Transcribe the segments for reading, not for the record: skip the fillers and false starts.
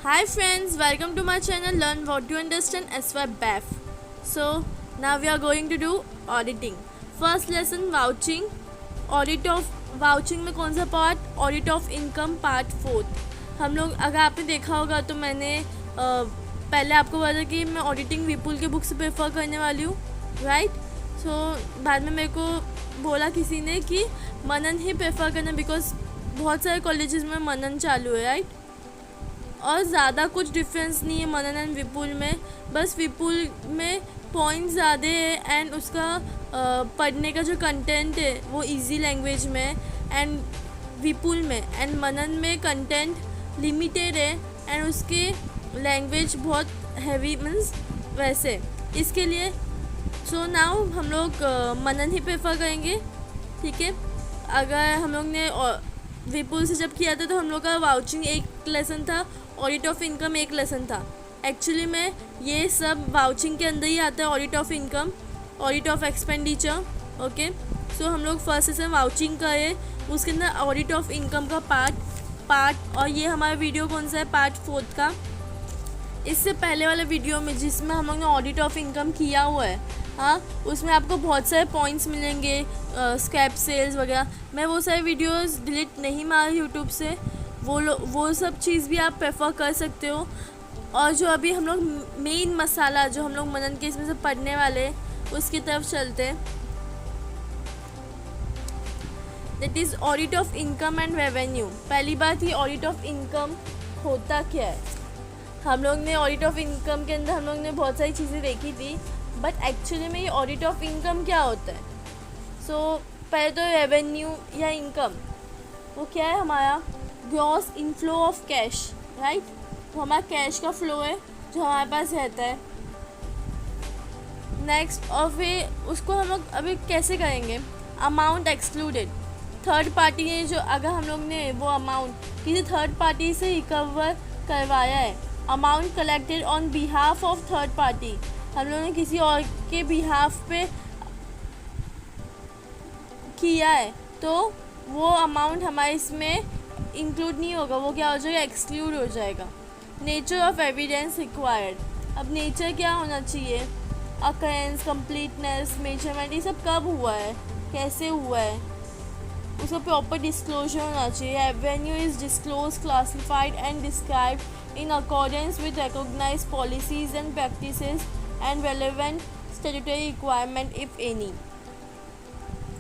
Hi friends, welcome to my channel Learn What You Understand SY BAF. So now we are going to do auditing. First lesson vouching. Audit of vouching में कौन सा part? Audit of income part 4th. हम लोग अगर आपने देखा होगा तो मैंने पहले आपको बताया कि मैं ऑडिटिंग विपुल के बुक से प्रेफर करने वाली हूँ, राइट? सो बाद में मेरे को बोला किसी ने कि मनन ही प्रेफर करना बिकॉज बहुत सारे कॉलेजेस में मनन चालू है, राइट? और ज़्यादा कुछ डिफरेंस नहीं है मनन एंड विपुल में, बस विपुल में पॉइंट ज़्यादा है एंड उसका पढ़ने का जो कंटेंट है वो इजी लैंग्वेज में है एंड विपुल में एंड मनन में कंटेंट लिमिटेड है एंड उसके लैंग्वेज बहुत हैवी मीन्स वैसे इसके लिए सो नाउ हम लोग मनन ही प्रेफर करेंगे, ठीक है? अगर हम लोग ने विपुल से जब किया था तो हम लोग का वाउचिंग एक लेसन था, ऑडिट ऑफ इनकम एक लेसन था. एक्चुअली में ये सब वाउचिंग के अंदर ही आता है, audit of income, audit of expenditure. Okay, so हम लोग फर्स्ट से वाउचिंग करे, उसके अंदर ऑडिट ऑफ इनकम का पार्ट और ये हमारा वीडियो कौन सा है? पार्ट 4 का. इससे पहले वाले वीडियो में जिसमें हम लोग ने ऑडिट ऑफ इनकम किया हुआ है, हाँ, उसमें आपको बहुत सारे पॉइंट्स मिलेंगे, स्क्रैप सेल्स वगैरह. मैं वो सारे वीडियोस डिलीट नहीं मारा यूट्यूब से, वो सब चीज़ भी आप प्रेफर कर सकते हो. और जो अभी हम लोग मेन मसाला जो हम लोग मनन के इसमें से पढ़ने वाले उसकी तरफ चलते हैं. That is audit of income and revenue. पहली बात ही ऑडिट ऑफ इनकम होता क्या है? हम लोग ने ऑडिट ऑफ इनकम के अंदर हम लोग ने बहुत सारी चीज़ें देखी थी, बट एक्चुअली में ये ऑडिट ऑफ इनकम क्या होता है? सो पहले तो रेवेन्यू या इनकम वो क्या है? हमारा gross inflow of cash, right? वो हमारा कैश का फ्लो है जो हमारे पास रहता है. नेक्स्ट और फिर उसको हम लोग अभी कैसे करेंगे? Amount excluded. थर्ड पार्टी ने जो अगर हम लोग ने वो अमाउंट किसी थर्ड पार्टी से रिकवर करवाया है, amount collected on behalf of third party, हम लोगों ने किसी और के बिहाफ पे किया है, तो वो अमाउंट हमारे इसमें इंक्लूड नहीं होगा, वो क्या हो जाएगा? एक्सक्लूड हो जाएगा. Nature of evidence required. अब नेचर क्या होना चाहिए? अकरेंस, कंप्लीटनेस, मेजरमेंट, ये सब कब हुआ है, कैसे हुआ है, उसका प्रॉपर डिस्क्लोजर होना चाहिए. Revenue is disclose, classified and described in accordance with recognized policies and practices and relevant statutory requirement if any.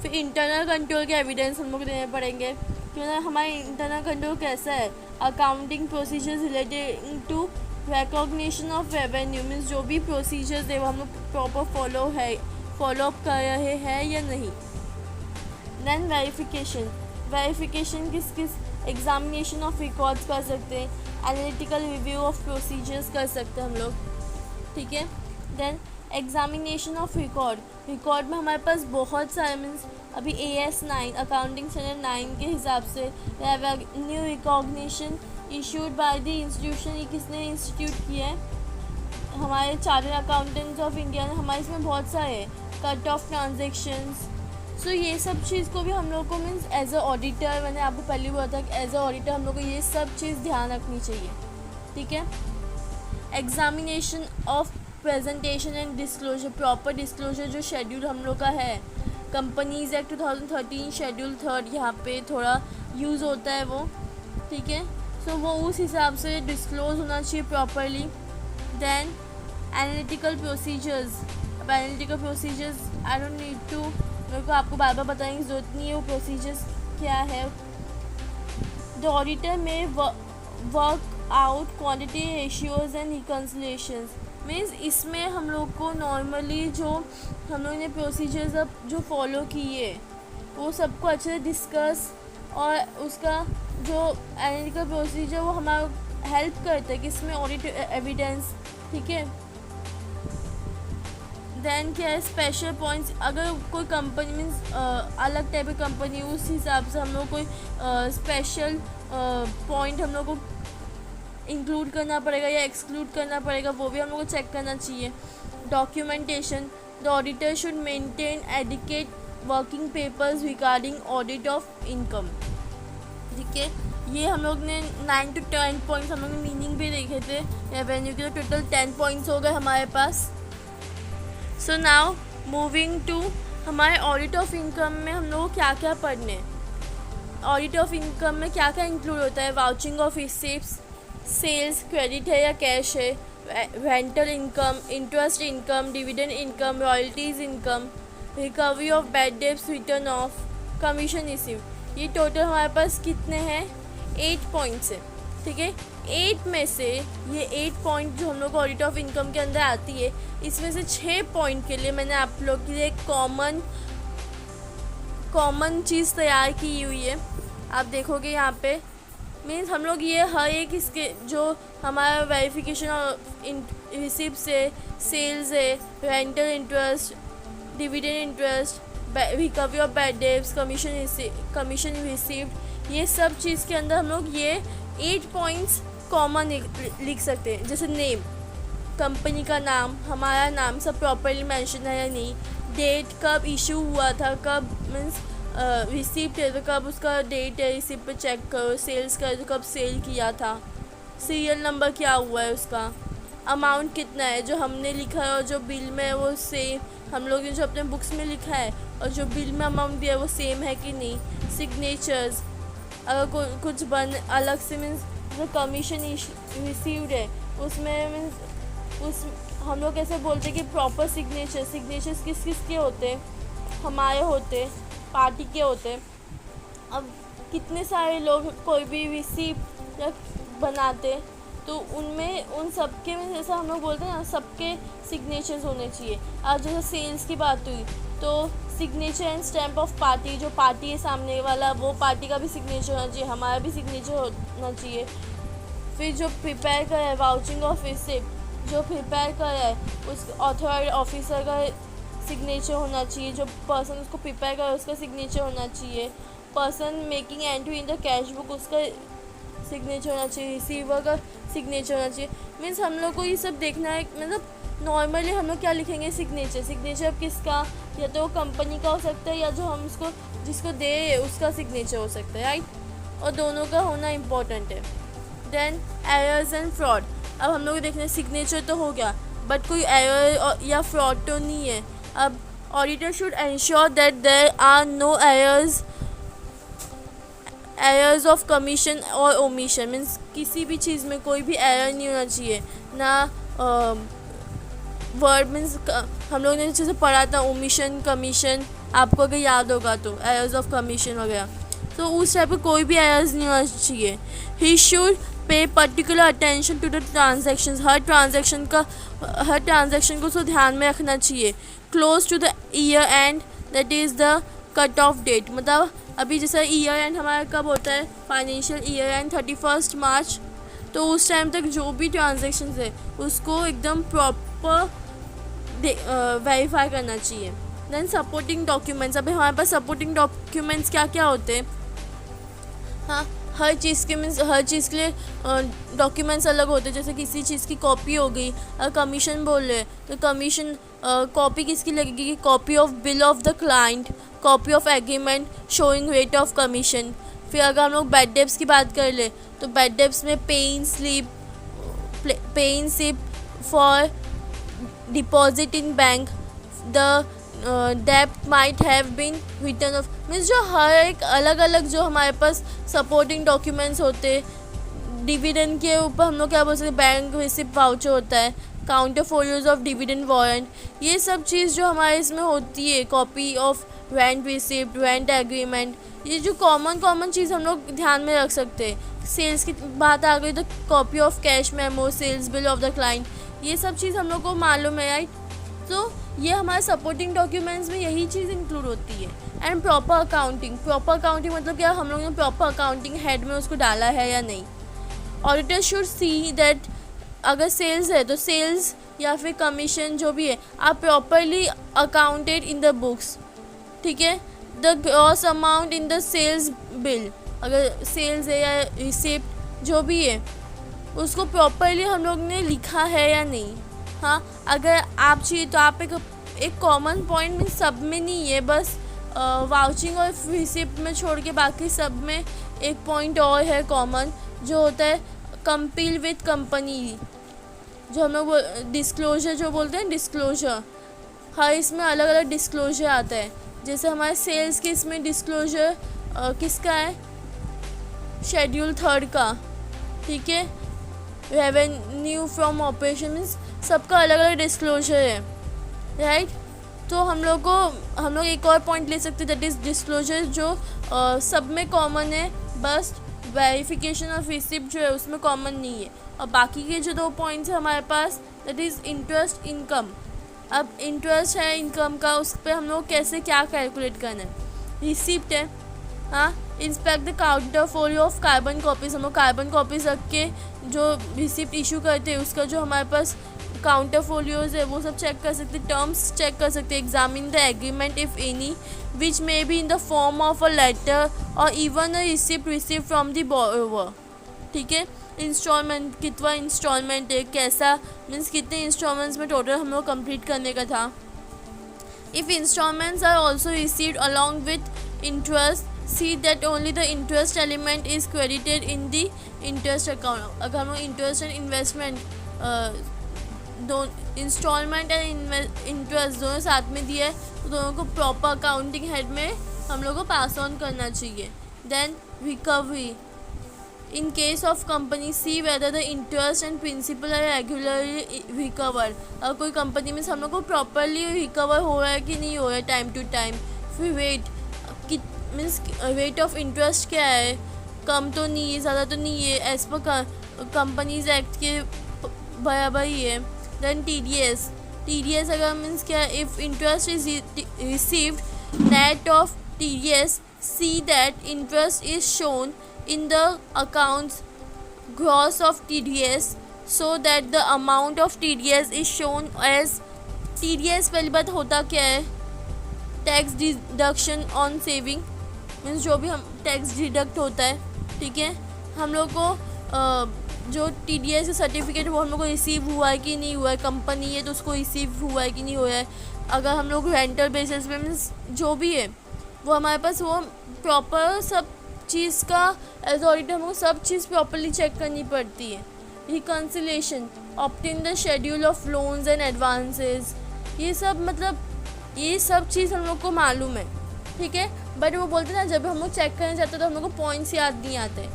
फिर इंटरनल कंट्रोल के एविडेंस हम लोग देने पड़ेंगे क्योंकि हमारा इंटरनल कंट्रोल कैसा है? Accounting procedures related to recognition of revenue means जो भी प्रोसीजर्स है वो हम लोग प्रॉपर फॉलो अप कर रहे हैं या नहीं. देन वेरिफिकेशन किस एग्जामिनेशन ऑफ रिकॉर्ड्स कर सकते हैं, एनालिटिकल रिव्यू ऑफ प्रोसीजर्स कर सकते हैं हम लोग, ठीक है? देन एग्जामिनेशन ऑफ रिकॉर्ड में हमारे पास बहुत सारे मीन्स अभी AS 9 अकाउंटिंग स्टैंडर्ड 9 के हिसाब से revenue recognition issued by the institution. ये किसने इंस्टीट्यूट किया है? हमारे चार्टर्ड अकाउंटेंट्स ऑफ इंडिया ने. हमारे इसमें बहुत सारे कट ऑफ ट्रांजेक्शन्स. सो ये सब चीज़ को भी हम लोग को मीन्स एज अ ऑडिटर, मैंने आपको पहले बोला था कि एज अ ऑडिटर हम लोग को ये सब चीज़ ध्यान रखनी चाहिए, ठीक है? Examination of presentation and disclosure. Proper disclosure जो शेड्यूल हम लोग का है, कंपनीज एक्ट 2013 शेड्यूल 3 यहाँ पे थोड़ा यूज़ होता है वो, ठीक है? सो वो उस हिसाब से डिस्क्लोज होना चाहिए प्रॉपरली. Then analytical procedures. अब analytical procedures I don't need to, मेरे को आपको बार बार बताने की ज़रूरत नहीं है वो प्रोसीजर्स क्या है. The auditor may work out quantity ratios and reconciliations means इसमें हम लोग को नॉर्मली जो हम लोग ने प्रोसीजर्स अब जो फॉलो किए वो सबको अच्छे से डिस्कस और उसका जो एनालिटिकल प्रोसीजर वो हमारा हेल्प करता है कि इसमें ऑडिट एविडेंस, ठीक है? देन क्या है? Special points. अगर कोई कंपनी मीन्स अलग टाइप की कंपनी, उस हिसाब से हम लोग कोई स्पेशल पॉइंट हम लोग को इंक्लूड करना पड़ेगा या एक्सक्लूड करना पड़ेगा, वो भी हम लोग को चेक करना चाहिए. Documentation. The auditor should maintain adequate working papers regarding audit of income, ठीक है? ये हम लोग ने 9 to 10 पॉइंट्स हम लोग ने मीनिंग भी देखे थे रेवेन्यू के, तो टोटल 10 पॉइंट्स हो गए हमारे पास। सो नाउ मूविंग टू हमारे ऑडिट ऑफ इनकम में हम लोग को क्या क्या पढ़ने। ऑडिट ऑफ इनकम में क्या क्या इंक्लूड होता है? Vouching of receipts, sales credit है या कैश है, rental income, interest income, dividend income, royalties income, recovery of bad debts return of, commission receive. ये टोटल हमारे पास कितने हैं? 8 पॉइंट्स है, ठीक है। 8 में से ये 8 पॉइंट जो हम लोग ऑडिट ऑफ इनकम के अंदर आती है, इसमें से 6 पॉइंट के लिए मैंने आप लोग के लिए एक कॉमन चीज़ तैयार की हुई है। आप देखोगे यहाँ पे मीन्स हम लोग ये हर एक इसके जो हमारा वेरिफिकेशन ऑफ रिसिप्ट्स है, सेल्स है, rental interest, dividend interest, recovery of bad debts, commission received, ये सब चीज़ के अंदर हम लोग ये 8 पॉइंट्स कॉमन लिख सकते हैं। जैसे नेम, कंपनी का नाम, हमारा नाम सब प्रॉपरली मेंशन है या नहीं, डेट कब इशू हुआ था, कब मीन्स रिसिप्ट है तो कब उसका डेट है रिसिप्ट पे चेक करो, सेल्स का है तो कब सेल किया था, सीरियल नंबर क्या हुआ है उसका, अमाउंट कितना है जो हमने लिखा है और जो बिल में है वो सेम, हम लोग ने जो अपने बुक्स में लिखा है और जो बिल में अमाउंट दिया है वो सेम है कि नहीं, सिग्नेचर्स, अगर कुछ बन अलग से मीन्स जो कमीशन रिसीव्ड है उसमें मीन्स उस हम लोग कैसे बोलते हैं कि प्रॉपर सिग्नेचर्स किस किस के होते हैं? हमारे होते, पार्टी के होते। अब कितने सारे लोग कोई भी रिसीप्ट या बनाते तो उनमें उन सबके में जैसा हम लोग बोलते हैं ना, सबके सिग्नेचर्स होने चाहिए। अब जैसे सेल्स की बात हुई तो signature and stamp of party, जो पार्टी है सामने वाला वो पार्टी का भी सिग्नेचर होना चाहिए, हमारा भी सिग्नेचर होना चाहिए। फिर जो प्रिपेयर कर रहा है वाउचिंग ऑफ रिसिप्ट, जो प्रिपेयर कर रहा है उस ऑथराइज्ड ऑफिसर का सिग्नेचर होना चाहिए, जो पर्सन उसको प्रिपेयर कर रहा है उसका सिग्नेचर होना चाहिए, person making entry in the cash book उसका सिग्नेचर होना चाहिए, रिसीवर का सिग्नेचर होना चाहिए। मीन्स हम लोग को ये सब देखना है। मतलब नॉर्मली हम लोग क्या लिखेंगे? सिग्नेचर अब किसका, या तो कंपनी का हो सकता है या जो हम उसको जिसको दे उसका सिग्नेचर हो सकता है, राइट। और दोनों का होना इम्पोर्टेंट है। Then errors and fraud. अब हम लोग देखने सिग्नेचर तो हो गया बट कोई एरर या फ्रॉड तो नहीं है। अब auditor should ensure that there are no errors of commission और ओमिशन। मीन्स किसी भी चीज़ में कोई भी एरर नहीं होना चाहिए ना। वर्ड मीन्स हम लोग ने जैसे पढ़ा था ओमिशन कमीशन, आपको अगर याद होगा तो एरर्स ऑफ कमीशन वगैरह, तो उस टाइप का कोई भी एरर्स नहीं होना चाहिए। He should pay particular attention to the transactions. हर ट्रांजेक्शन को उसको ध्यान में रखना चाहिए। Close to the year end that is the cut off date. मतलब अभी जैसे ईयर एंड हमारा कब होता है? फाइनेंशियल ईयर एंड 31 मार्च। तो उस टाइम तक जो भी ट्रांजेक्शन्स है उसको एकदम प्रॉपर वेरीफाई करना चाहिए। Then supporting documents. अभी हमारे पास सपोर्टिंग डॉक्यूमेंट्स क्या क्या होते हैं? हाँ, हर चीज़ के मीन्स हर चीज़ के लिए डॉक्यूमेंट्स अलग होते हैं। जैसे किसी चीज़ की कॉपी हो गई, अगर कमीशन बोल रहे तो कमीशन कॉपी किसकी लगेगी? Copy of bill of the client, copy of agreement showing rate of commission. फिर अगर हम लोग बैड डेब्ट्स की बात कर ले तो बैड डेब्ट्स में paying slip for deposit in bank, the डेप्ट might have been return off. Means जो हर एक अलग अलग जो हमारे पास सपोर्टिंग डॉक्यूमेंट्स होते, डिविडेंड के ऊपर हम लोग क्या बोल सकते हैं? बैंक रिसिप्ट वाउचर होता है, counter folios of dividend warrant, ये सब चीज़ जो हमारे इसमें होती है। Copy of rent receipt, rent agreement, ये जो कॉमन चीज़ हम लोग ध्यान में रख सकते हैं। सेल्स की बात आ गई तो copy of cash memo, sales bill of the client, ये सब चीज़ हम लोग को मालूम है, राइट। तो ये हमारे सपोर्टिंग डॉक्यूमेंट्स में यही चीज़ इंक्लूड होती है। एंड प्रॉपर अकाउंटिंग मतलब क्या? हम लोगों ने प्रॉपर अकाउंटिंग हेड में उसको डाला है या नहीं। ऑडिटर शुड सी दैट अगर सेल्स है तो सेल्स या फिर कमीशन जो भी है आप properly accounted in the books, ठीक है। The gross amount in the sales bill, अगर सेल्स है या रिसिप्ट जो भी है उसको प्रॉपरली हम लोग ने लिखा है या नहीं। हाँ, अगर आप चाहिए तो आप एक कॉमन पॉइंट में सब में नहीं है, बस वाउचिंग और रिसिप्ट में छोड़ के बाकी सब में एक पॉइंट और है कॉमन, जो होता है कंपील विथ कंपनी, जो हम लोग डिस्क्लोजर जो बोलते हैं, डिस्क्लोजर। हर इसमें अलग अलग डिस्क्लोजर आता है। जैसे हमारे सेल्स के इसमें डिस्क्लोजर किसका है, शेड्यूल 3 का, ठीक है। रेवेन्यू फ्रॉम ऑपरेशन मीन्स सबका अलग अलग डिस्क्लोजर है, राइट। तो हम लोग एक और पॉइंट ले सकते हैं, दैट इज़ डिस्क्लोजर, जो सब में कॉमन है, बस वेरिफिकेशन ऑफ रिसिप्ट जो है उसमें कॉमन नहीं है। और बाकी के जो 2 पॉइंट्स है हमारे पास, दैट इज़ इंटरेस्ट इनकम। अब इंटरेस्ट है इनकम का, उस पर हम लोग कैसे क्या कैलकुलेट करना है। रिसिप्ट है, हाँ, inspect the counterfoil of carbon copies. हम लोग कार्बन कॉपीज रख के जो रिसिप्ट इशू करते हैं उसका जो हमारे पास काउंटरफोलियोज है वो सब चेक कर सकते, टर्म्स चेक कर सकते। Examine the agreement if any which may be in the form of a letter or even a receipt receive from the borrower, ठीक है। इंस्टॉलमेंट, कितना इंस्टॉलमेंट है, कैसा मीन्स कितने इंस्टॉलमेंट्स में टोटल हम लोग कंप्लीट करने का था। If instalments are also received along with interest, see that only the interest element is credited in the interest account. अगर हम लोग interest and investment instalment and interest दोनों साथ में दिए है, तो दोनों को प्रॉपर अकाउंटिंग हेड में हम लोग को पास ऑन करना चाहिए। Then recovery, in case of company see whether the interest and principal are regularly recovered. अगर कोई कंपनी में हम लोग को प्रॉपरली रिकवर हो रहा है कि नहीं हो रहा है टाइम टू टाइम। फिर wait means rate of interest क्या है, कम तो नहीं है, ज़्यादा तो नहीं है, एज पर कंपनीज एक्ट के बराबर ही है। देन TDS अगर मीन्स क्या है, if interest is received net of TDS, see that interest is shown in the accounts gross of TDS so that the amount of TDS is shown as TDS। पहली बात होता क्या है, tax deduction on saving, means जो भी हम tax deduct होता है, ठीक है। हम लोग को जो TDS का सर्टिफिकेट वो हम लोग को रिसीव हुआ है कि नहीं हुआ है, कंपनी है तो उसको रिसीव हुआ है कि नहीं हुआ है। अगर हम लोग रेंटल बेसिस पे मीन्स जो भी है वो हमारे पास वो प्रॉपर सब चीज़ का एज ऑडिटर हमको सब चीज़ प्रॉपरली चेक करनी पड़ती है। Reconciliation, obtain the schedule of loans and advances, ये सब मतलब ये सब चीज़ हम लोग को मालूम है, ठीक है। बट वो बोलते ना जब हम लोग चेक करने जाते हैं तो हम लोग को पॉइंट्स याद नहीं आते।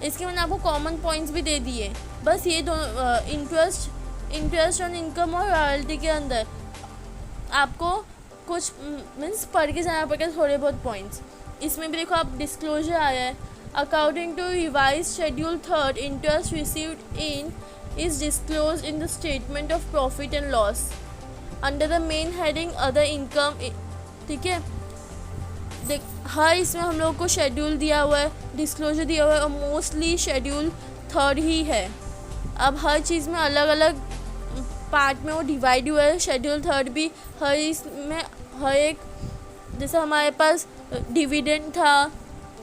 इसके मैंने आपको कॉमन पॉइंट्स भी दे दिए, बस ये दोनों इंटरेस्ट ऑन इनकम और रॉयल्टी के अंदर आपको कुछ मीन्स पढ़ के जाना पड़ेगा, थोड़े बहुत पॉइंट्स। इसमें भी देखो आप डिस्क्लोजर आया है, according to revise schedule 3 interest received in is disclose in the statement of profit and loss under the main heading other income, ठीक है। देख हर इसमें हम लोग को शेड्यूल दिया हुआ है, डिस्क्लोजर दिया हुआ है और मोस्टली शेड्यूल 3 ही है। अब हर चीज़ में अलग अलग पार्ट में वो डिवाइड हुआ है। शेड्यूल 3 भी हर इसमें हर एक, जैसे हमारे पास डिविडेंड था,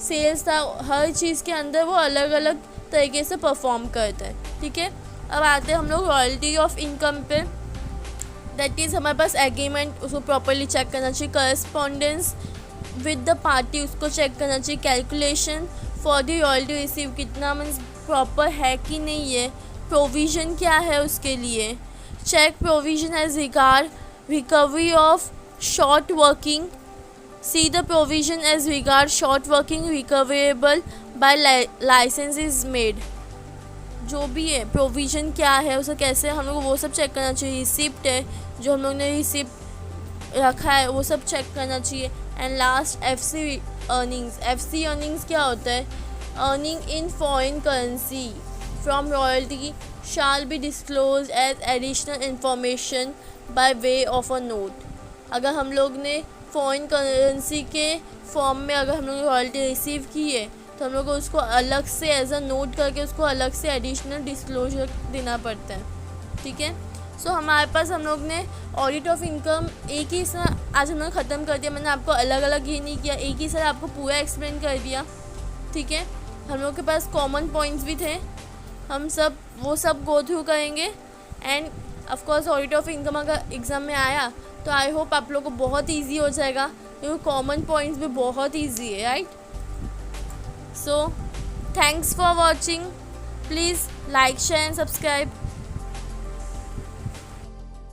सेल्स था, हर चीज़ के अंदर वो अलग अलग तरीके से परफॉर्म करता है, ठीक है। अब आते हैं हम लोग रॉयल्टी ऑफ इनकम पे, दैट इज़ हमारे पास एग्रीमेंट, उसको प्रॉपरली चेक करना चाहिए। करस्पॉन्डेंस विद द पार्टी, उसको चेक करना चाहिए। Calculation for the royalty receive, कितना मीन्स प्रॉपर है कि नहीं है, प्रोविज़न क्या है उसके लिए। Check provision as regard recovery of short working, see the provision as regard short working recoverable by license is made। जो भी है प्रोविज़न क्या है उसे कैसे हम लोग को वो सब चेक करना चाहिए। रिसिप्ट है जो हम लोग ने रिसिप्ट रखा है वो सब चेक करना चाहिए। And last FC earnings. FC earnings क्या होता है, earning in foreign currency from royalty shall be disclose as additional information by way of a note. अगर हम लोग ने फॉरेन करेंसी के फॉर्म में अगर हम लोग रॉयल्टी रिसीव की है तो हम लोग को उसको अलग से एज अ नोट करके उसको अलग से एडिशनल डिस्क्लोजर देना पड़ता है, ठीक है। सो हमारे पास हम लोग ने ऑडिट ऑफ इनकम एक ही इसमें आज हम लोग ख़त्म कर दिया। मैंने आपको अलग अलग ये नहीं किया, एक ही सर आपको पूरा एक्सप्लेन कर दिया, ठीक है। हम लोग के पास कॉमन पॉइंट्स भी थे, हम सब वो सब गो थ्रू करेंगे। And of course audit of income अगर एग्ज़ाम में आया तो आई होप आप लोग को बहुत ईजी हो जाएगा, क्योंकि कॉमन पॉइंट्स भी बहुत ईजी है, right. So thanks for watching. Please like, share and subscribe.